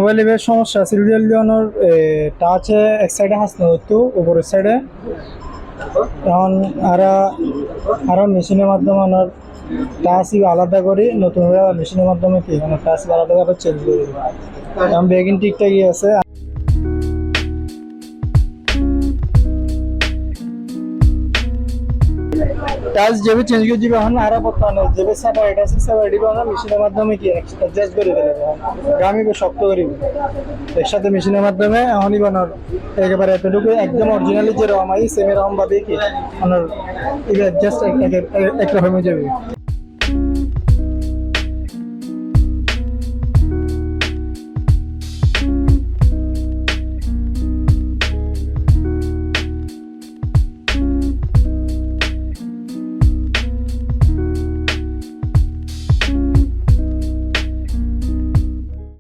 মোবাইলে বেশ সমস্যা সিরিয়াল লিওনোর টাচে এক সাইডে হাসতে হতো উপরের সাইডে এখন আরো মেশিনের মাধ্যমে ওনার টাচই আলাদা করি নতুন মেশিনের মাধ্যমে কি মানে টাচ আলাদা করে চেঞ্জ করে দিই এখন বেগিং ঠিকঠাকই আছে টাচ যেভাবে চেঞ্জ করে দিবে এখন আরো বর্তমানে যেভাবে সেপারেট আছে সেপারেট দিবে আমরা মেশিনের মাধ্যমে কি অ্যাডজাস্ট করে দেবে গ্রামে শক্ত করে একসাথে মেশিনের মাধ্যমে এখনই বানার একেবারে এতটুকু একদম অরিজিনালি যে রকম আছে সেম এরকম ভাবে কি আপনার অ্যাডজাস্ট একরকম হয়ে যাবে